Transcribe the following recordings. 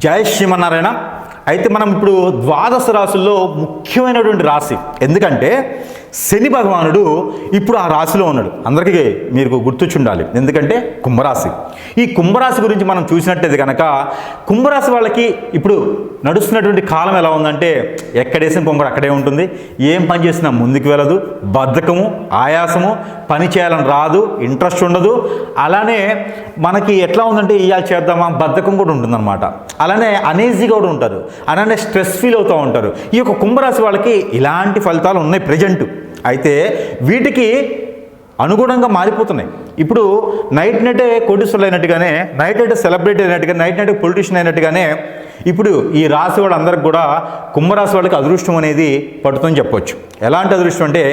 జై శ్రీమన్నారాయణ. అయితే మనం ఇప్పుడు ద్వాదశ రాశుల్లో ముఖ్యమైనటువంటి రాశి, ఎందుకంటే శని భగవానుడు ఇప్పుడు ఆ రాశిలో ఉన్నాడు. అందరికీ మీరు గుర్తుండాలి, ఎందుకంటే కుంభరాశి. ఈ కుంభరాశి గురించి మనం చూసినట్టయితే కనుక కుంభరాశి వాళ్ళకి ఇప్పుడు నడుస్తున్నటువంటి కాలం ఎలా ఉందంటే, ఎక్కడేసిన కొంగడు అక్కడే ఉంటుంది, ఏం పని చేసినా ముందుకు వెళ్ళదు, బద్ధకము, ఆయాసము, పని చేయాలని రాదు, ఇంట్రెస్ట్ ఉండదు. అలానే మనకి ఎట్లా ఉందంటే ఇవాళ చేద్దామా బద్ధకం కూడా ఉంటుందన్నమాట. అలానే అనీజీగా కూడా ఉంటారు, అలానే స్ట్రెస్ ఫీల్ అవుతూ ఉంటారు. ఈ యొక్క కుంభరాశి వాళ్ళకి ఇలాంటి ఫలితాలు ఉన్నాయి ప్రజెంట్. అయితే వీటికి అనుగుణంగా మారిపోతున్నాయి. ఇప్పుడు నైట్ కోటీశ్వరులు అయినట్టుగానే, నైట్ సెలబ్రిటీ అయినట్టుగా, నైట్ పొలిటీషియన్ అయినట్టుగానే ఇప్పుడు ఈ రాశి వాళ్ళందరికీ కూడా కుంభరాశి వాళ్ళకి అదృష్టం అనేది పడుతుందని చెప్పొచ్చు. ఎలాంటి అదృష్టం అంటే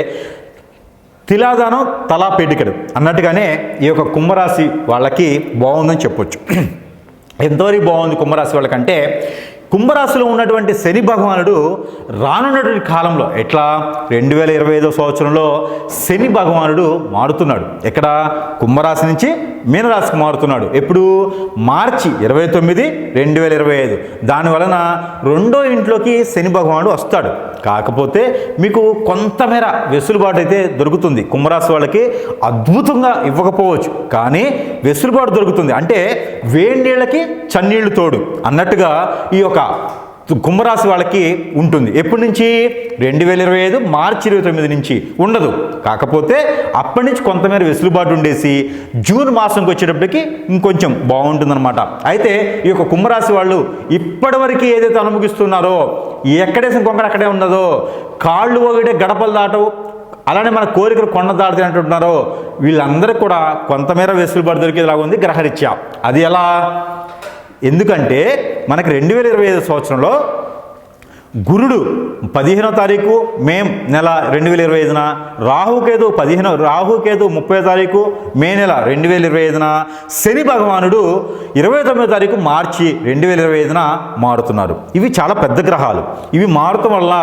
తిలాదానం తలా పేటికడు అన్నట్టుగానే ఈ యొక్క కుంభరాశి వాళ్ళకి బాగుందని చెప్పొచ్చు. ఎంతవరకు బాగుంది కుంభరాశి వాళ్ళకంటే, కుంభరాశిలో ఉన్నటువంటి శని భగవానుడు రానున్నటువంటి కాలంలో ఎట్లా 2025 సంవత్సరంలో శని భగవానుడు మారుతున్నాడు. ఎక్కడ? కుంభరాశి నుంచి మీనరాశికి మారుతున్నాడు. ఎప్పుడు? మార్చి 29, 2025. దానివలన రెండో ఇంట్లోకి శని భగవానుడు వస్తాడు. కాకపోతే మీకు కొంతమేర వెసులుబాటు అయితే దొరుకుతుంది. కుంభరాశి వాళ్ళకి అద్భుతంగా ఇవ్వకపోవచ్చు, కానీ వెసులుబాటు దొరుకుతుంది. అంటే వేడి నీళ్ళకి చన్నీళ్లు తోడు అన్నట్టుగా ఈ యొక్క కుంభరాశి వాళ్ళకి ఉంటుంది. ఎప్పటి నుంచి? 2025 మార్చి 29 నుంచి ఉండదు. కాకపోతే అప్పటి నుంచి కొంతమేర వెసులుబాటు ఉండేసి జూన్ మాసంకి వచ్చేటప్పటికి ఇంకొంచెం బాగుంటుందన్నమాట. అయితే ఈ యొక్క కుంభరాశి వాళ్ళు ఇప్పటివరకు ఏదైతే అనుభవిస్తున్నారో, ఎక్కడేసిన కొంకడ అక్కడే ఉన్నదో, కాళ్ళు ఒకటే గడపలు దాటవు, అలానే మన కోరికలు కొండ దాటుతాయి అంటుంటున్నారో, వీళ్ళందరికీ కూడా కొంతమేర వెసులుబాటు దొరికేలాగా ఉంది గ్రహరీత్యా. అది ఎలా? ఎందుకంటే మనకి 2025 సంవత్సరంలో గురుడు 15వ తారీఖు మే నెల 2025న, రాహుకేతు 30వ తారీఖు మే నెల 2025న, శని భగవానుడు 29వ తారీఖు మార్చి 2025న మారుతున్నారు. ఇవి చాలా పెద్ద గ్రహాలు. ఇవి మారటం వల్ల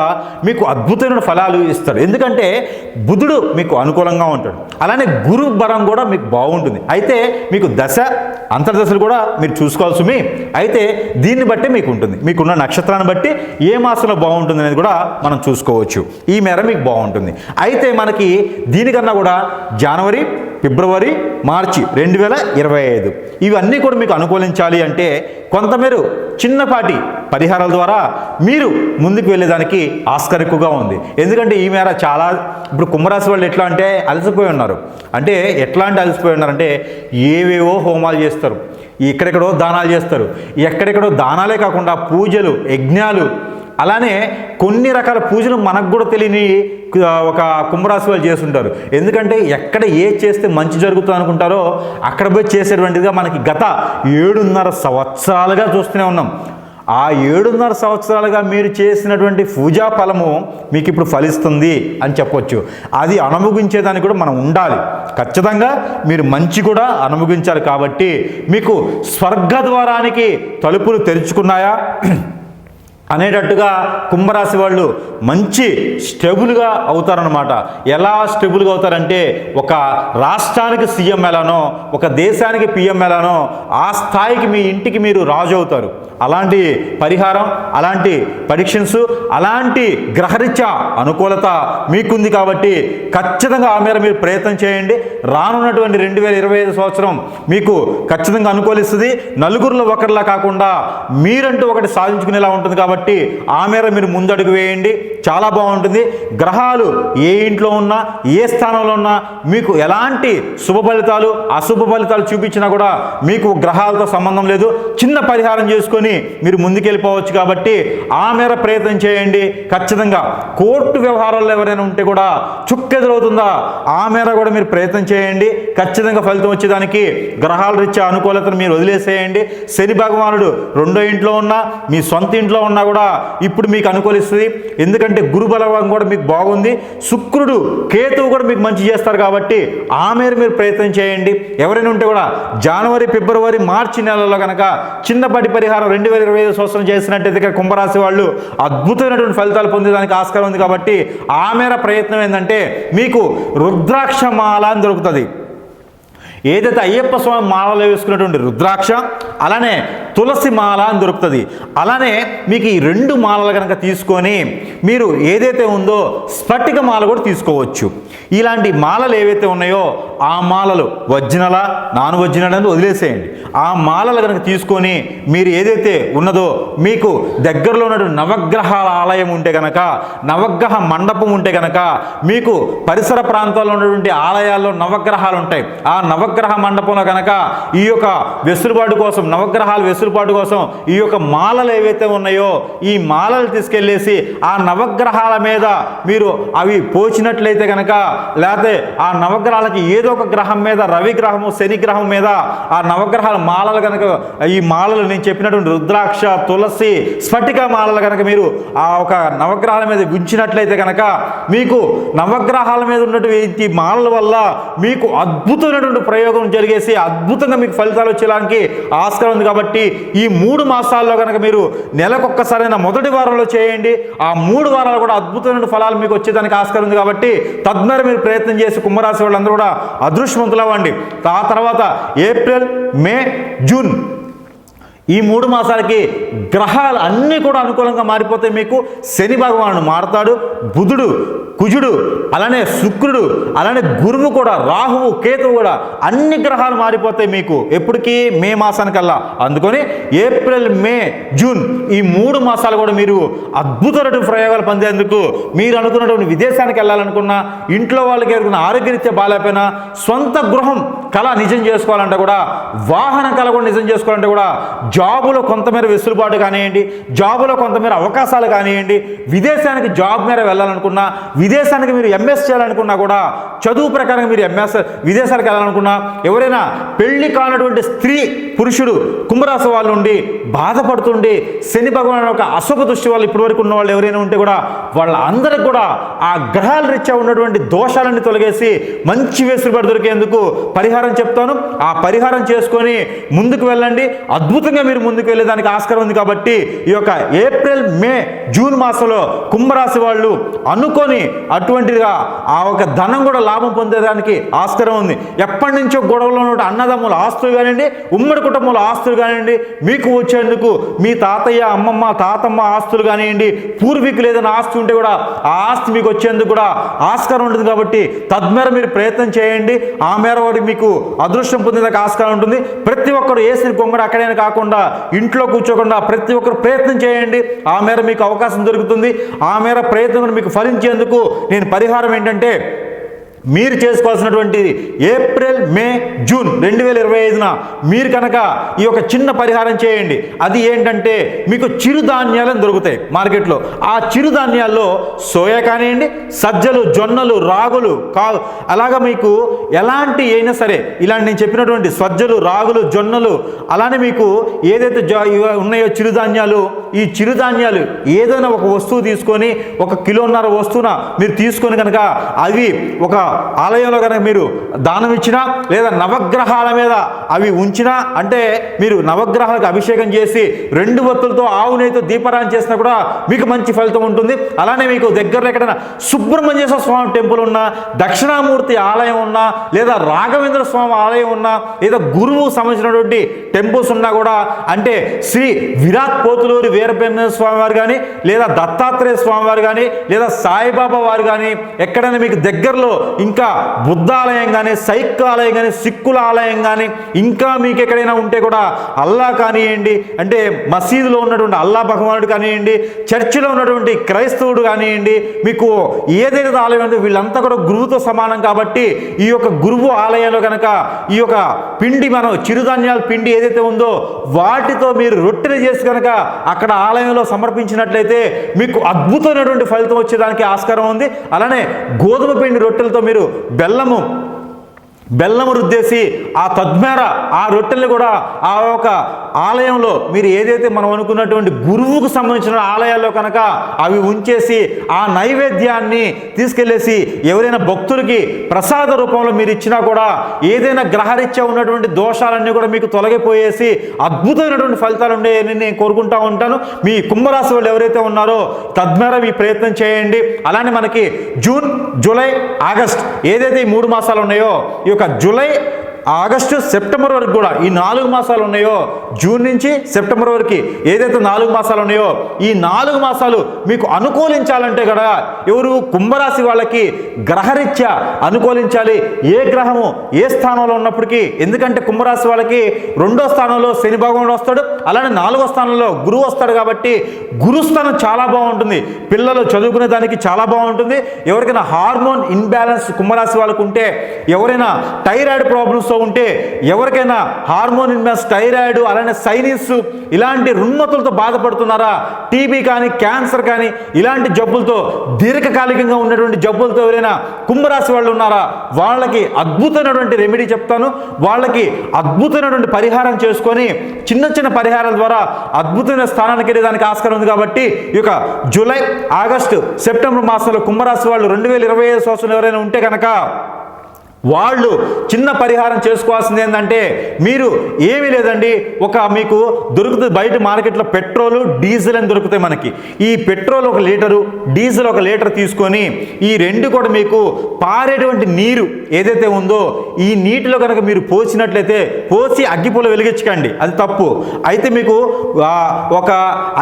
మీకు అద్భుతమైన ఫలాలు ఇస్తాడు. ఎందుకంటే బుధుడు మీకు అనుకూలంగా ఉంటాడు, అలానే గురు బలం కూడా మీకు బాగుంటుంది. అయితే మీకు దశ అంతర్దశలు కూడా మీరు చూసుకోవాల్సి మీ. అయితే దీన్ని బట్టి మీకు ఉంటుంది, మీకున్న నక్షత్రాన్ని బట్టి ఏ మాసంలో బాగుంటుంది అనేది కూడా మనం చూసుకోవచ్చు. ఈ మేర మీకు బాగుంటుంది. అయితే మనకి దీనికన్నా కూడా జనవరి, ఫిబ్రవరి, మార్చి 2025 ఇవన్నీ కూడా మీకు అనుకూలించాలి అంటే కొంతమేర చిన్నపాటి పరిహారాల ద్వారా మీరు ముందుకు వెళ్ళేదానికి ఆస్కారం ఎక్కువగా ఉంది. ఎందుకంటే ఈ మేర చాలా ఇప్పుడు కుంభరాశి వాళ్ళు ఎట్లా అంటే అలసిపోయి ఉన్నారు. అంటే ఎట్లాంటి అలసిపోయి ఉన్నారంటే ఏవేవో హోమాలు చేస్తారు, ఎక్కడెక్కడో దానాలు చేస్తారు. ఎక్కడెక్కడో దానాలే కాకుండా పూజలు, యజ్ఞాలు, అలానే కొన్ని రకాల పూజలు మనకు కూడా తెలియని ఒక కుంభరాశి వాళ్ళు చేస్తుంటారు. ఎందుకంటే ఎక్కడ ఏ చేస్తే మంచి జరుగుతుంది అనుకుంటారో అక్కడ పోయి చేసేటువంటిదిగా మనకి గత 7.5 సంవత్సరాలుగా చూస్తూనే ఉన్నాం. ఆ 7.5 సంవత్సరాలుగా మీరు చేసినటువంటి పూజా ఫలము మీకు ఇప్పుడు ఫలిస్తుంది అని చెప్పొచ్చు. అది అనుభవించేదానికి కూడా మనం ఉండాలి. ఖచ్చితంగా మీరు మంచి కూడా అనుభవించాలి. కాబట్టి మీకు స్వర్గద్వారానికి తలుపులు తెరుచుకున్నాయా అనేటట్టుగా కుంభరాశి వాళ్ళు మంచి స్టెబుల్గా అవుతారనమాట. ఎలా స్టెబుల్గా అవుతారంటే, ఒక రాష్ట్రానికి సీఎం ఎలానో, ఒక దేశానికి పిఎం ఎలానో, ఆ స్థాయికి మీ ఇంటికి మీరు రాజు అవుతారు. అలాంటి పరిహారం, అలాంటి పరీక్షన్స్, అలాంటి గ్రహరీత్యా అనుకూలత మీకుంది. కాబట్టి ఖచ్చితంగా ఆ మేర మీరు ప్రయత్నం చేయండి. రానున్నటువంటి 2025 సంవత్సరం మీకు ఖచ్చితంగా అనుకూలిస్తుంది. నలుగురిలో ఒకరిలా కాకుండా మీరంటూ ఒకటి సాధించుకునేలా ఉంటుంది. కాబట్టి ఆ మేర మీరు ముందడుగు వేయండి, చాలా బాగుంటుంది. గ్రహాలు ఏ ఇంట్లో ఉన్నా, ఏ స్థానంలో ఉన్నా మీకు ఎలాంటి శుభ ఫలితాలు, అశుభ ఫలితాలు చూపించినా కూడా మీకు గ్రహాలతో సంబంధం లేదు. చిన్న పరిహారం చేసుకొని మీరు ముందుకెళ్ళిపోవచ్చు. కాబట్టి ఆ మేర ప్రయత్నం చేయండి. ఖచ్చితంగా కోర్టు వ్యవహారాల్లో ఎవరైనా ఉంటే కూడా చుక్కెదురవుతుందా, ఆ మేర కూడా మీరు ప్రయత్నం చేయండి. ఖచ్చితంగా ఫలితం వచ్చేదానికి గ్రహాల రీత్యా అనుకూలతను మీరు వదిలేసేయండి. శని భగవానుడు రెండో ఇంట్లో ఉన్నా, మీ సొంత ఇంట్లో ఉన్నా కూడా ఇప్పుడు మీకు అనుకూలిస్తుంది. ఎందుకంటే గురు బలం కూడా మీకు బాగుంది. శుక్రుడు, కేతువు కూడా మీకు మంచి చేస్తారు. కాబట్టి ఆ మేర మీరు ప్రయత్నం చేయండి. ఎవరైనా ఉంటే కూడా జనవరి, ఫిబ్రవరి, మార్చి నెలలో కనుక చిన్నపాటి పరిహారం 2025 సంవత్సరం చేసినట్టయితే కుంభరాశి వాళ్ళు అద్భుతమైనటువంటి ఫలితాలు పొందేదానికి ఆస్కారం ఉంది. కాబట్టి ఆ మేర ప్రయత్నం ఏంటంటే మీకు రుద్రాక్షమాల అని దొరుకుతుంది. ఏదైతే అయ్యప్ప స్వామి మాలలో వేసుకున్నటువంటి రుద్రాక్ష, అలానే తులసి మాల అని దొరుకుతుంది. అలానే మీకు ఈ 2 మాలలు కనుక తీసుకొని మీరు ఏదైతే ఉందో స్ఫటిక మాల కూడా తీసుకోవచ్చు. ఇలాంటి మాలలు ఏవైతే ఉన్నాయో ఆ మాలలు ఒరిజినలా నాన్ ఒరిజినల్ అని వదిలేసేయండి. ఆ మాలలు కనుక తీసుకొని మీరు ఏదైతే ఉన్నదో మీకు దగ్గరలో ఉన్నటువంటి నవగ్రహాల ఆలయం ఉంటే కనుక, నవగ్రహ మండపం ఉంటే కనుక, మీకు పరిసర ప్రాంతాల్లో ఉన్నటువంటి ఆలయాల్లో నవగ్రహాలు ఉంటాయి. ఆ నవగ్రహ మండపంలో కనుక ఈ యొక్క వెసులుబాటు కోసం, నవగ్రహాల వెసులుబాటు కోసం ఈ యొక్క మాలలు ఏవైతే ఉన్నాయో ఈ మాలలు తీసుకెళ్ళేసి ఆ నవగ్రహాల మీద మీరు అవి పోచినట్లయితే కనుక, లేకపోతే ఆ నవగ్రహాలకి ఏదో ఒక గ్రహం మీద, రవి గ్రహము శని గ్రహం మీద ఆ నవగ్రహాల మాలలు కనుక, ఈ మాలలు నేను చెప్పినటువంటి రుద్రాక్ష, తులసి, స్ఫటిక మాలలు కనుక మీరు ఆ ఒక నవగ్రహాల మీద ఉంచినట్లయితే కనుక మీకు నవగ్రహాల మీద ఉన్నటువంటి మాలల వల్ల మీకు అద్భుతమైనటువంటి ప్రయోగం జరిగేసి అద్భుతంగా మీకు ఫలితాలు వచ్చేలానికి ఆస్కారం ఉంది. కాబట్టి ఈ 3 మాసాల్లో కనుక మీరు నెలకొక్కసారైన మొదటి వారంలో చేయండి. ఆ 3 వారాలు కూడా అద్భుతమైన ఫలాలు మీకు వచ్చేదానికి ఆస్కారం ఉంది. కాబట్టి తద్మేర మీరు ప్రయత్నం చేసి కుంభరాశి వాళ్ళందరూ కూడా అదృష్టవంతులు అవ్వండి. ఆ తర్వాత ఏప్రిల్, మే, జూన్ ఈ 3 మాసాలకి గ్రహాలు అన్నీ కూడా అనుకూలంగా మారిపోతాయి. మీకు శని భగవానుడు మారుతాడు, బుధుడు, కుజుడు, అలానే శుక్రుడు, అలానే గురువు కూడా, రాహువు, కేతువు కూడా అన్ని గ్రహాలు మారిపోతాయి మీకు ఎప్పటికీ మే మాసానికల్లా. అందుకని ఏప్రిల్, మే, జూన్ ఈ 3 మాసాలు కూడా మీరు అద్భుతమైన ప్రయోగాలు పొందేందుకు, మీరు అనుకున్నటువంటి విదేశానికి వెళ్ళాలనుకున్నా, ఇంట్లో వాళ్ళకి ఎవరికైనా ఆరోగ్యరీత్యా బాగాలేకపోయినా, సొంత గృహం కళ నిజం చేసుకోవాలంటే కూడా, వాహన కళ కూడా నిజం చేసుకోవాలంటే కూడా, జాబులో కొంతమేర వెసులుబాటు కానివ్వండి, జాబులో కొంతమేర అవకాశాలు కానివ్వండి, విదేశానికి జాబ్ మేర వెళ్ళాలనుకున్నా, విదేశానికి మీరు ఎంఎస్ చేయాలనుకున్నా కూడా, చదువు ప్రకారం మీరు ఎంఎస్ విదేశాలకు వెళ్ళాలనుకున్నా, ఎవరైనా పెళ్లి కానటువంటి స్త్రీ పురుషుడు కుంభరాశి వాళ్ళు ఉండి బాధపడుతుండి శని భగవాన్ ఒక అశుభ దృష్టి వాళ్ళు ఇప్పటివరకు ఉన్న వాళ్ళు ఎవరైనా ఉంటే కూడా వాళ్ళందరికీ కూడా ఆ గ్రహాల రీత్యా ఉన్నటువంటి దోషాలన్నీ తొలగేసి మంచి వెసులుబాటు దొరికేందుకు పరిహారం చెప్తాను. ఆ పరిహారం చేసుకొని ముందుకు వెళ్ళండి. అద్భుతంగా మీరు ముందుకు వెళ్ళేదానికి ఆస్కారం ఉంది. కాబట్టి ఈ యొక్క ఏప్రిల్, మే, జూన్ మాసంలో కుంభరాశి వాళ్ళు అనుకొని అటువంటిగా ఆ ఒక ధనం కూడా లాభం పొందేదానికి ఆస్కారం ఉంది. ఎప్పటి నుంచో గొడవలో ఉన్న అన్నదమ్ముల ఆస్తులు కానివ్వండి, ఉమ్మడి కుటుంబంలో ఆస్తులు కానివ్వండి, మీకు వచ్చేందుకు మీ తాతయ్య, అమ్మమ్మ, తాతమ్మ ఆస్తులు కానివ్వండి, పూర్వీకులు ఏదైనా ఆస్తి ఉంటే కూడా ఆ ఆస్తి మీకు వచ్చేందుకు కూడా ఆస్కారం ఉంటుంది. కాబట్టి తద్మేర మీరు ప్రయత్నం చేయండి. ఆ మేర వారికి మీకు అదృష్టం పొందేదానికి ఆస్కారం ఉంటుంది. ప్రతి ఒక్కరు వేసిన గొంగడ అక్కడైనా కాకుండా ఇంట్లో కూర్చోకుండా ప్రతి ఒక్కరు ప్రయత్నం చేయండి. ఆ మేర మీకు అవకాశం దొరుకుతుంది. ఆ మేర ప్రయత్నం మీకు ఫలించేందుకు నేను పరిహారం ఏంటంటే, మీరు చేసుకోవాల్సినటువంటి ఏప్రిల్, మే, జూన్ 2025న మీరు కనుక ఈ యొక్క చిన్న పరిహారం చేయండి. అది ఏంటంటే, మీకు చిరుధాన్యాలను దొరుకుతాయి మార్కెట్లో. ఆ చిరుధాన్యాల్లో సోయా కానివ్వండి, సజ్జలు, జొన్నలు, రాగులు అలాగా మీకు ఎలాంటి అయినా సరే ఇలాంటి నేను చెప్పినటువంటి సజ్జలు, రాగులు, జొన్నలు, అలానే మీకు ఏదైతే ఉన్నాయో చిరుధాన్యాలు, ఈ చిరుధాన్యాలు ఏదైనా ఒక వస్తువు తీసుకొని 1.5 కిలోన్నర వస్తువున మీరు తీసుకొని కనుక అవి ఒక ఆలయంలో కనుక మీరు దానం ఇచ్చినా, లేదా నవగ్రహాల మీద అవి ఉంచినా, అంటే మీరు నవగ్రహాలకు అభిషేకం చేసి 2 ఒత్తులతో ఆవు నెయ్యితో దీపారాధన చేసినా కూడా మీకు మంచి ఫలితం ఉంటుంది. అలానే మీకు దగ్గరలో ఎక్కడైనా సుబ్రహ్మణ్యేశ్వర స్వామి టెంపుల్ ఉన్నా, దక్షిణామూర్తి ఆలయం ఉన్నా, లేదా రాఘవేంద్ర స్వామి ఆలయం ఉన్నా, లేదా గురువు సంబంధించినటువంటి టెంపుల్స్ ఉన్నా కూడా, అంటే శ్రీ విరాట్ పోతులూరి వీరబ్రహ్మేంద్ర స్వామి వారు కానీ, లేదా దత్తాత్రేయ స్వామి వారు కానీ, లేదా సాయిబాబా వారు కానీ, ఎక్కడైనా మీకు దగ్గరలో ఇంకా బుద్ధ ఆలయం కానీ, సైక్ ఆలయం కానీ, సిక్కుల ఆలయం కానీ, ఇంకా మీకు ఎక్కడైనా ఉంటే కూడా అల్లా కానివ్వండి, అంటే మసీదులో ఉన్నటువంటి అల్లా భగవానుడు కానివ్వండి, చర్చిలో ఉన్నటువంటి క్రైస్తవుడు కానివ్వండి, మీకు ఏదైతే ఆలయం ఉందో వీళ్ళంతా కూడా గురువుతో సమానం. కాబట్టి ఈ యొక్క గురువు ఆలయంలో కనుక ఈ యొక్క పిండి, మనం చిరుధాన్యాల పిండి ఏదైతే ఉందో వాటితో మీరు రొట్టెలు చేసి కనుక అక్కడ ఆలయంలో సమర్పించినట్లయితే మీకు అద్భుతమైనటువంటి ఫలితం వచ్చేదానికి ఆస్కారం ఉంది. అలానే గోధుమ పిండి రొట్టెలతో మీరు బెల్లము రుద్దేసి ఆ తద్మేర ఆ రొట్టెల్ని కూడా ఆ ఒక ఆలయంలో మీరు ఏదైతే మనం అనుకున్నటువంటి గురువుకు సంబంధించిన ఆలయాల్లో కనుక అవి ఉంచేసి ఆ నైవేద్యాన్ని తీసుకెళ్ళేసి ఎవరైనా భక్తులకి ప్రసాద రూపంలో మీరు ఇచ్చినా కూడా ఏదైనా గ్రహరీత్యా ఉన్నటువంటి దోషాలన్నీ కూడా మీకు తొలగిపోయేసి అద్భుతమైనటువంటి ఫలితాలు ఉండేవని నేను కోరుకుంటా ఉంటాను. మీ కుంభరాశి వాళ్ళు ఎవరైతే ఉన్నారో తద్మేర మీ ప్రయత్నం చేయండి. అలానే మనకి జూన్, జూలై, ఆగస్ట్ ఏదైతే ఈ 3 మాసాలు ఉన్నాయో, ఈ యొక్క జూలై, ఆగస్టు సెప్టెంబర్ వరకు కూడా ఈ 4 మాసాలు ఉన్నాయో, జూన్ నుంచి సెప్టెంబర్ వరకు ఏదైతే 4 మాసాలు ఉన్నాయో ఈ 4 మాసాలు మీకు అనుకూలించాలంటే కూడా ఎవరు కుంభరాశి వాళ్ళకి గ్రహరీత్యా అనుకూలించాలి. ఏ గ్రహము ఏ స్థానంలో ఉన్నప్పటికీ, ఎందుకంటే కుంభరాశి వాళ్ళకి 2వ స్థానంలో శని భగవానుడు వస్తాడు, అలానే 4వ స్థానంలో గురువు వస్తాడు. కాబట్టి గురుస్థానం చాలా బాగుంటుంది, పిల్లలు చదువుకునే దానికి చాలా బాగుంటుంది. ఎవరికైనా హార్మోన్ ఇన్బ్యాలెన్స్ కుంభరాశి వాళ్ళకు ఉంటే, ఎవరైనా థైరాయిడ్ ప్రాబ్లమ్స్తో ఉంటే, ఎవరికైనా హార్మోన్ ఇన్బ్యాలెన్స్, థైరాయిడ్ అలానే సైనిస్ ఇలాంటి రుగ్మతులతో బాధపడుతున్నారా, టీబీ కానీ క్యాన్సర్ కానీ ఇలాంటి జబ్బులతో దీర్ఘకాలికంగా ఉన్నటువంటి జబ్బులతో ఎవరైనా కుంభరాశి వాళ్ళు ఉన్నారా, వాళ్ళకి అద్భుతమైనటువంటి రెమెడీ చెప్తాను. వాళ్ళకి అద్భుతమైనటువంటి పరిహారం చేసుకొని చిన్న చిన్న పరిహారాల ద్వారా అద్భుతమైన స్థానానికి వెళ్ళేదానికి ఆస్కారం ఉంది. కాబట్టి ఈ యొక్క జూలై, ఆగస్టు, సెప్టెంబర్ మాసంలో కుంభరాశి వాళ్ళు 2025 సంవత్సరం ఎవరైనా ఉంటే కనుక వాళ్ళు చిన్న పరిహారం చేసుకోవాల్సింది ఏంటంటే, మీరు ఏమీ లేదండి, మీకు దొరుకుతుంది బయట మార్కెట్లో పెట్రోలు డీజిల్ అని దొరుకుతాయి మనకి. ఈ పెట్రోల్ 1 లీటరు, డీజిల్ 1 లీటర్ తీసుకొని ఈ రెండు కూడా మీకు పారేటువంటి నీరు ఏదైతే ఉందో ఈ నీటిలో కనుక మీరు పోసినట్లయితే, పోసి అగ్గిపుల్ల వెలిగించకండి, అది తప్పు. అయితే మీకు ఒక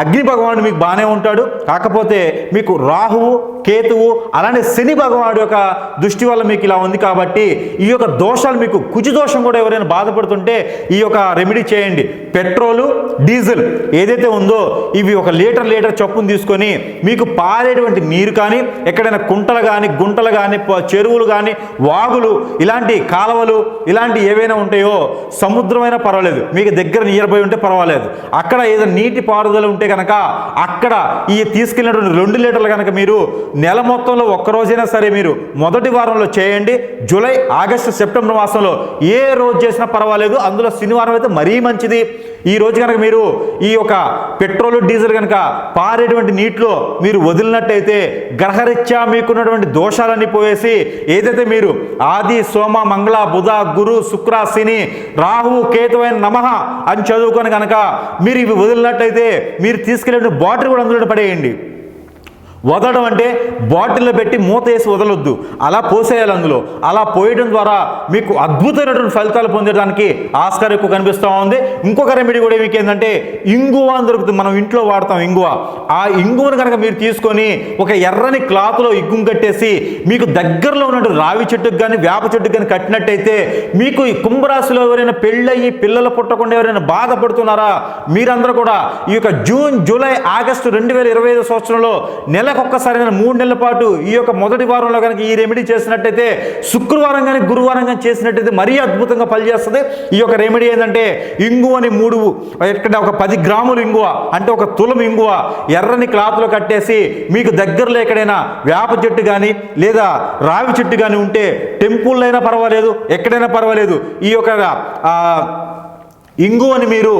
అగ్ని భగవానుడు మీకు బాగానే ఉంటాడు, కాకపోతే మీకు రాహువు కేతువు అలానే శని భగవానుడు యొక్క దృష్టి వల్ల మీకు ఇలా ఉంది. కాబట్టి ఈ యొక్క దోషాలు మీకు కుజు దోషం కూడా ఎవరైనా బాధపడుతుంటే ఈ యొక్క రెమెడీ చేయండి. పెట్రోలు డీజిల్ ఏదైతే ఉందో ఇవి 1 లీటర్ చొప్పును తీసుకొని మీకు పారేటువంటి నీరు కానీ, ఎక్కడైనా కుంటలు కానీ గుంటలు కానీ చెరువులు కానీ వాగులు ఇలాంటి కాలువలు ఇలాంటి ఏవైనా ఉంటాయో, సముద్రమైనా పర్వాలేదు, మీకు దగ్గర నియర్ బై ఉంటే పర్వాలేదు, అక్కడ ఏదైనా నీటి పారుదల ఉంటే కనుక అక్కడ ఈ తీసుకెళ్ళినటువంటి 2 లీటర్లు కనుక మీరు నెల మొత్తంలో ఒక్కరోజైనా సరే మీరు మొదటి వారంలో చేయండి. జూలై, ఆగస్టు, సెప్టెంబర్ మాసంలో ఏ రోజు చేసినా పర్వాలేదు, అందులో శనివారం అయితే మరీ మంచిది. ఈ రోజు కనుక మీరు ఈ యొక్క పెట్రోల్ డీజిల్ కనుక పారేటువంటి నీటిలో మీరు వదిలినట్టయితే గ్రహరీత్యా మీకున్నటువంటి దోషాలన్నీ పోయేసి, ఏదైతే మీరు ఆది సోమ మంగళ బుధ గురు శుక్ర శని రాహు కేతువైన నమః అని చదువుకొని కనుక మీరు ఇవి వదిలినట్టయితే, మీరు తీసుకెళ్ళే బాటిల్ కూడా అందులో పడేయండి. వదలడం అంటే బాటిల్లో పెట్టి మూత వేసి వదలొద్దు, అలా పోసేయాలి. అందులో అలా పోయడం ద్వారా మీకు అద్భుతమైనటువంటి ఫలితాలు పొందడానికి ఆస్కారం ఎక్కువ కనిపిస్తూ ఉంది. ఇంకొక రెమెడీ కూడా మీకు ఏంటంటే, ఇంగువ అని దొరుకుతుంది, మనం ఇంట్లో వాడతాం ఇంగువ. ఆ ఇంగువను కనుక మీరు తీసుకొని ఒక ఎర్రని క్లాత్లో ఇగ్గుం కట్టేసి మీకు దగ్గరలో ఉన్నటువంటి రావి చెట్టుకు కానీ వేప చెట్టుకు కానీ కట్టినట్టయితే, మీకు ఈ కుంభరాశిలో ఎవరైనా పెళ్ళయ్యి పిల్లలు పుట్టకుండా ఎవరైనా బాధపడుతున్నారా, మీరందరూ కూడా ఈ యొక్క జూన్ జూలై ఆగస్టు 2025 సంవత్సరంలో నెలకొక్కసారి 3 నెలల పాటు ఈ యొక్క మొదటి వారంలో కనుక ఈ రెమెడీ చేసినట్టయితే, శుక్రవారం కానీ గురువారం కానీ చేసినట్టయితే మరీ అద్భుతంగా పనిచేస్తుంది. ఈ యొక్క రెమెడీ ఏంటంటే, ఇంగువని 10 గ్రాములు ఇంగువ అంటే 1 తులం ఇంగువ ఎర్రని క్లాత్లో కట్టేసి మీకు దగ్గరలో ఎక్కడైనా వేప చెట్టు కానీ లేదా రావి చెట్టు కానీ ఉంటే, టెంపుల్లో అయినా పర్వాలేదు, ఎక్కడైనా పర్వాలేదు, ఈ యొక్క ఇంగువని మీరు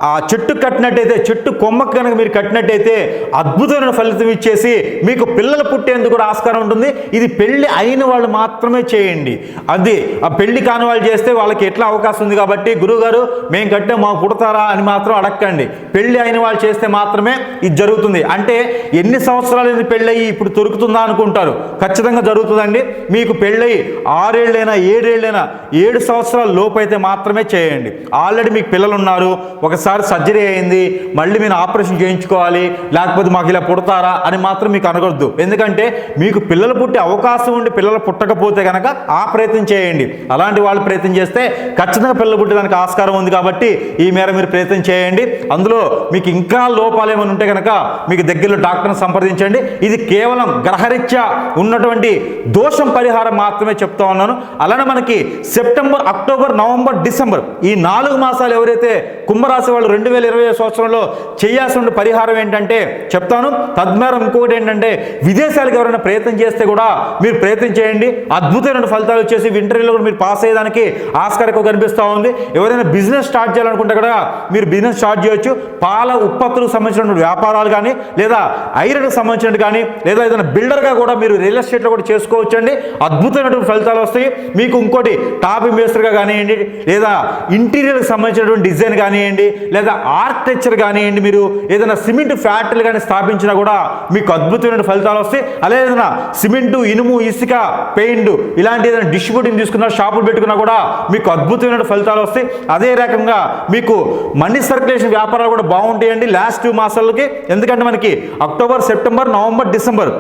ఆ చెట్టు కట్టినట్టయితే, చెట్టు కొమ్మకు కనుక మీరు కట్టినట్టయితే అద్భుతమైన ఫలితం ఇచ్చేసి మీకు పిల్లలు పుట్టేందుకు కూడా ఆస్కారం ఉంటుంది. ఇది పెళ్లి అయిన వాళ్ళు మాత్రమే చేయండి. అది ఆ పెళ్లి కాని వాళ్ళు చేస్తే వాళ్ళకి ఎట్లా అవకాశం ఉంది. కాబట్టి గురువుగారు మేము కట్టే మాకు పుడతారా అని మాత్రం అడగండి. పెళ్లి అయిన వాళ్ళు చేస్తే మాత్రమే ఇది జరుగుతుంది. అంటే ఎన్ని సంవత్సరాలు పెళ్ళయి ఇప్పుడు దొరుకుతుందా అనుకుంటారు, ఖచ్చితంగా జరుగుతుందండి. మీకు పెళ్ళయి 6 ఏళ్ళైనా 7 ఏళ్ళైనా 7 సంవత్సరాల లోపు అయితే మాత్రమే చేయండి. ఆల్రెడీ మీకు పిల్లలు ఉన్నారు, ఒకసారి సర్జరీ అయింది, మళ్ళీ మీరు ఆపరేషన్ చేయించుకోవాలి, లేకపోతే మాకు ఇలా పుడతారా అని మాత్రం మీకు అనకూడదు. ఎందుకంటే మీకు పిల్లలు పుట్టే అవకాశం ఉండి పిల్లలు పుట్టకపోతే కనుక ఆ ప్రయత్నం చేయండి. అలాంటి వాళ్ళు ప్రయత్నం చేస్తే ఖచ్చితంగా పిల్లలు పుట్టడానికి ఆస్కారం ఉంది. కాబట్టి ఈ మేర మీరు ప్రయత్నం చేయండి. అందులో మీకు ఇంకా లోపాలు ఏమైనా ఉంటే కనుక మీకు దగ్గరలో డాక్టర్ని సంప్రదించండి. ఇది కేవలం గ్రహరీత్యా ఉన్నటువంటి దోషం పరిహారం మాత్రమే చెప్తా ఉన్నాను. అలానే మనకి సెప్టెంబర్, అక్టోబర్, నవంబర్, డిసెంబర్ ఈ 4 మాసాలు ఎవరైతే కుంభరాశి వాళ్ళు 2025 సంవత్సరంలో చేయాల్సిన పరిహారం ఏంటంటే చెప్తాను. తద్మేరం ఇంకొకటి ఏంటంటే, విదేశాలకు ఎవరైనా ప్రయత్నం చేస్తే కూడా మీరు ప్రయత్నం చేయండి. అద్భుతమైన ఫలితాలు వచ్చేసి ఇంటర్వ్యూలో కూడా మీరు పాస్ అయ్యేదానికి ఆస్కారం కనిపిస్తూ ఉంది. ఎవరైనా బిజినెస్ స్టార్ట్ చేయాలనుకుంటే కూడా మీరు బిజినెస్ స్టార్ట్ చేయొచ్చు. పాల ఉత్పత్తులకు సంబంధించిన వ్యాపారాలు కానీ, లేదా ఐరన్కి సంబంధించినట్టు కానీ, లేదా ఏదైనా బిల్డర్గా కూడా మీరు రియల్ ఎస్టేట్లో కూడా చేసుకోవచ్చు అండి. అద్భుతమైనటువంటి ఫలితాలు వస్తాయి. మీకు ఇంకోటి టాప్ ఇన్వెస్టర్గా కానివ్వండి, లేదా ఇంటి ఇంటీరియర్కి సంబంధించినటువంటి డిజైన్ కానివ్వండి, లేదా ఆర్కిటెక్చర్ కానివ్వండి, మీరు ఏదైనా సిమెంట్ ఫ్యాక్టరీలు కానీ స్థాపించినా కూడా మీకు అద్భుతమైన ఫలితాలు వస్తాయి. అలాగే ఏదైనా సిమెంటు, ఇనుము, ఇసుక, పెయింట్ ఇలాంటి ఏదైనా డిస్ట్రిబ్యూటింగ్ తీసుకున్నా, షాపులు పెట్టుకున్నా కూడా మీకు అద్భుతమైన ఫలితాలు వస్తాయి. అదే రకంగా మీకు మనీ సర్క్యులేషన్ వ్యాపారాలు కూడా బాగుంటాయండి లాస్ట్ 2 మాసాలకి. ఎందుకంటే మనకి అక్టోబర్, సెప్టెంబర్, నవంబర్, డిసెంబర్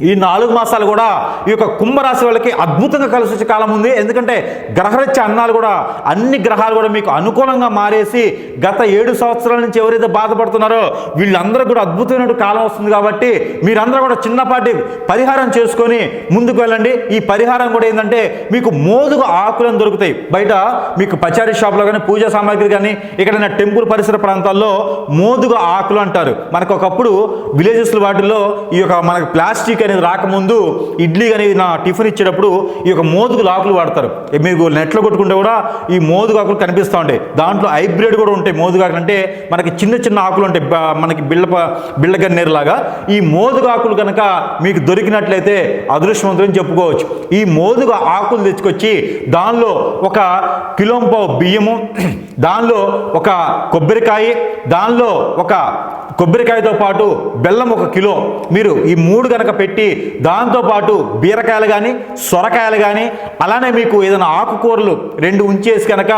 ఈ 4 మాసాలు కూడా ఈ యొక్క కుంభరాశి వాళ్ళకి అద్భుతంగా కలిసి వచ్చే కాలం ఉంది. ఎందుకంటే గ్రహరీత్యా అన్నాలు కూడా అన్ని గ్రహాలు కూడా మీకు అనుకూలంగా మారేసి గత 7 సంవత్సరాల నుంచి ఎవరైతే బాధపడుతున్నారో వీళ్ళందరూ కూడా అద్భుతమైన కాలం వస్తుంది. కాబట్టి మీరందరూ కూడా చిన్నపాటి పరిహారం చేసుకొని ముందుకు వెళ్ళండి. ఈ పరిహారం కూడా ఏంటంటే మీకు మోదుగు ఆకులను దొరుకుతాయి బయట, మీకు పచారీ షాప్లో కానీ, పూజా సామాగ్రి కానీ, ఇక్కడ టెంపుల్ పరిసర ప్రాంతాల్లో మోదుగు ఆకులు అంటారు. మనకు ఒకప్పుడు విలేజెస్ వాటిల్లో ఈ యొక్క మనకు ప్లాస్టిక్ అనేది రాకముందు ఇడ్లీ అనేది నా టిఫిన్ ఇచ్చేటప్పుడు ఈ యొక్క మోదుగు ఆకులు వాడతారు. మీరు నెట్లో కొట్టుకుంటే కూడా ఈ మోదుగు ఆకులు కనిపిస్తూ ఉంటాయి. దాంట్లో హైబ్రిడ్ కూడా ఉంటాయి. మోదుగు ఆకులు అంటే మనకి చిన్న చిన్న ఆకులు ఉంటాయి, మనకి బిళ్ళగన్నేరు లాగా. ఈ మోదుగు ఆకులు కనుక మీకు దొరికినట్లయితే అదృష్టవంతులని చెప్పుకోవచ్చు. ఈ మోదుగు ఆకులు తెచ్చుకొచ్చి దానిలో 1 కిలోంపావు బియ్యము, దానిలో 1 కొబ్బరికాయ, దానిలో 1 కొబ్బరికాయతో పాటు బెల్లం 1 కిలో, మీరు ఈ 3 కనుక పెట్టి దాంతోపాటు బీరకాయలు కానీ, సొరకాయలు కానీ, అలానే మీకు ఏదైనా ఆకుకూరలు 2 ఉంచేసి కనుక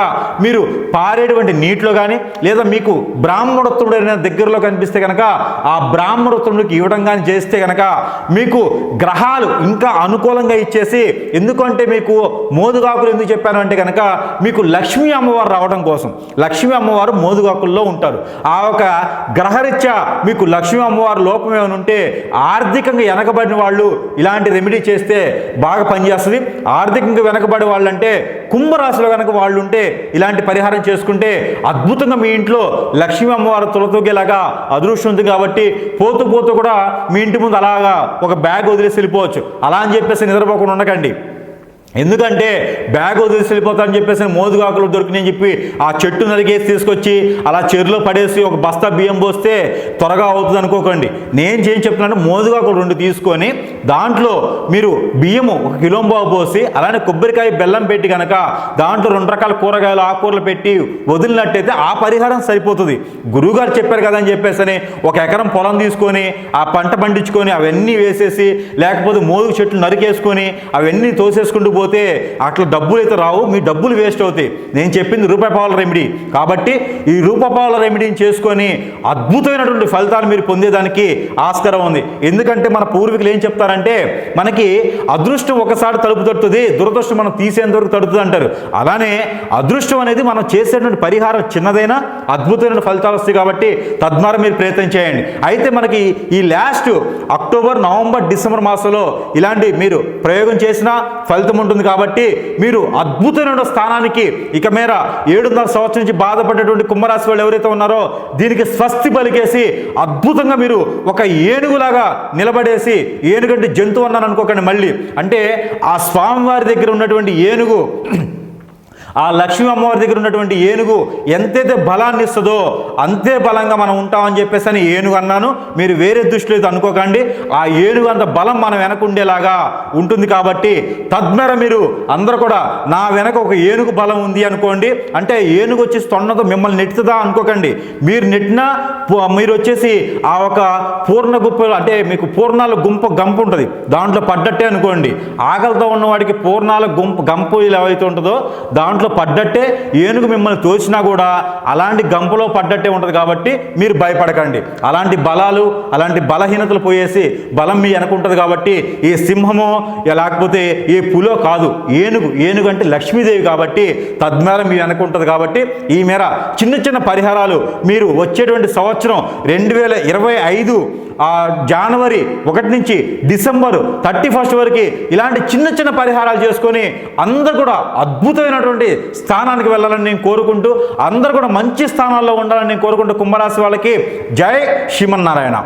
మీరు పారేటువంటి నీటిలో కానీ, లేదా మీకు బ్రాహ్మణోత్తముడు దగ్గరలో కనిపిస్తే కనుక ఆ బ్రాహ్మణోత్తముడికి ఇవ్వడం కానీ చేస్తే కనుక మీకు గ్రహాలు ఇంకా అనుకూలంగా ఇచ్చేసి, ఎందుకంటే మీకు మోదుగాకులు ఎందుకు చెప్పాను అంటే కనుక మీకు లక్ష్మీ అమ్మవారు రావడం కోసం. లక్ష్మీ అమ్మవారు మోదుగాకుల్లో ఉంటారు. ఆ ఒక గ్రహరీత్యా మీకు లక్ష్మీ అమ్మవారు లోపం ఏమైనా ఉంటే, ఆర్థికంగా వెనకబడిన వాళ్ళు ఇలాంటి రెమెడీ చేస్తే బాగా పనిచేస్తుంది. ఆర్థికంగా వెనకబడి వాళ్ళు అంటే కుంభరాశిలో కనుక వాళ్ళు ఉంటే ఇలాంటి పరిహారం చేసుకుంటే అద్భుతంగా మీ ఇంట్లో లక్ష్మీ అమ్మవారు తొలతూగేలాగా అదృష్టం ఉంది. కాబట్టి పోతూ పోతూ కూడా మీ ఇంటి ముందు అలాగా ఒక బ్యాగ్ వదిలేసి వెళ్ళిపోవచ్చు. అలా అని చెప్పేసి నిద్రపోకుండా ఉండకండి. ఎందుకంటే బ్యాగ్ వదిలేసి వెళ్ళిపోతారని చెప్పేసి మోదుగాకులు దొరికినాయని చెప్పి ఆ చెట్టు నరికేసి తీసుకొచ్చి అలా చెరులో పడేసి 1 బస్తా బియ్యం పోస్తే త్వరగా అవుతుంది అనుకోకండి. నేను ఏం చెప్తున్నాను, మోదుగాకులు 2 తీసుకొని దాంట్లో మీరు బియ్యము 1 కిలోంపావు పోసి, అలానే కొబ్బరికాయ, బెల్లం పెట్టి కనుక దాంట్లో 2 రకాల కూరగాయలు, ఆకుకూరలు పెట్టి వదిలినట్టయితే ఆ పరిహారం సరిపోతుంది. గురువుగారు చెప్పారు కదా అని చెప్పేసి 1 ఎకరం పొలం తీసుకొని ఆ పంట పండించుకొని అవన్నీ వేసేసి, లేకపోతే మోదుగు చెట్లు నరికేసుకొని అవన్నీ తోసేసుకుంటూ పోతే అట్లా డబ్బులు అయితే రావు, మీ డబ్బులు వేస్ట్ అవుతాయి. నేను చెప్పింది రూపాయి రెమెడీ. కాబట్టి ఈ రూపాయి రెమెడీని చేసుకొని అద్భుతమైనటువంటి ఫలితాలు మీరు పొందేదానికి ఆస్కారం ఉంది. ఎందుకంటే మన పూర్వీకులు ఏం చెప్తారంటే, మనకి అదృష్టం ఒకసారి తలుపు తడుతుంది, దురదృష్టం మనం తీసేంత వరకు తడుతుంది అంటారు. అలానే అదృష్టం అనేది మనం చేసేటువంటి పరిహారం చిన్నదైనా అద్భుతమైన ఫలితాలు వస్తాయి. కాబట్టి తద్వారా మీరు ప్రయత్నం చేయండి. అయితే మనకి ఈ లాస్ట్ అక్టోబర్, నవంబర్, డిసెంబర్ మాసంలో ఇలాంటి మీరు ప్రయోగం చేసినా ఫలితం ఉంటుంది. కాబట్టి మీరు అద్భుతమైన స్థానానికి ఇక మేర 7.5 సంవత్సరం నుంచి బాధపడేటువంటి కుంభరాశి వాళ్ళు ఎవరైతే ఉన్నారో దీనికి స్వస్తి పలికేసి అద్భుతంగా మీరు ఒక ఏనుగులాగా నిలబడేసి, ఏనుగంటే జంతువు అన్నాను అనుకోకండి, మళ్ళీ అంటే ఆ స్వామివారి దగ్గర ఉన్నటువంటి ఏనుగు, ఆ లక్ష్మీ అమ్మవారి దగ్గర ఉన్నటువంటి ఏనుగు ఎంతైతే బలాన్ని ఇస్తుందో అంతే బలంగా మనం ఉంటామని చెప్పేసి అని ఏనుగు అన్నాను. మీరు వేరే దృష్టిలో అయితే అనుకోకండి. ఆ ఏనుగు అంత బలం మనం వెనక ఉండేలాగా ఉంటుంది. కాబట్టి తద్మేర మీరు అందరూ కూడా నా వెనక ఒక ఏనుగు బలం ఉంది అనుకోండి. అంటే ఏనుగు వచ్చి తొండతో మిమ్మల్ని నెట్టుతుందా అనుకోకండి. మీరు నెట్టినా మీరు వచ్చేసి ఆ ఒక పూర్ణ గుప్ప, అంటే మీకు పూర్ణాల గంపు ఉంటుంది, దాంట్లో పడ్డట్టే అనుకోండి. ఆకలితో ఉన్నవాడికి పూర్ణాల గంపు ఏవైతే ఉంటుందో దాంట్లో పడ్డట్టే ఏనుగు మిమ్మల్ని తోచినా కూడా అలాంటి గంపలో పడ్డట్టే ఉంటుంది. కాబట్టి మీరు భయపడకండి. అలాంటి బలాలు, అలాంటి బలహీనతలు పోయేసి బలం మీ వెనక ఉంటుంది. కాబట్టి ఈ సింహమో లేకపోతే ఏ పులో కాదు, ఏనుగు అంటే లక్ష్మీదేవి. కాబట్టి తద్మేర మీ వెనక ఉంటుంది. కాబట్టి ఈ మేర చిన్న చిన్న పరిహారాలు మీరు వచ్చేటువంటి సంవత్సరం 2025 జనవరి 1 నుంచి డిసెంబర్ 31 వరకు ఇలాంటి చిన్న చిన్న పరిహారాలు చేసుకొని అందరూ కూడా అద్భుతమైనటువంటి స్థానానికి వెళ్ళాలని నేను కోరుకుంటూ, అందరూ కూడా మంచి స్థానాల్లో ఉండాలని నేను కోరుకుంటూ కుంభరాశి వాళ్ళకి జై శ్రీమన్నారాయణ.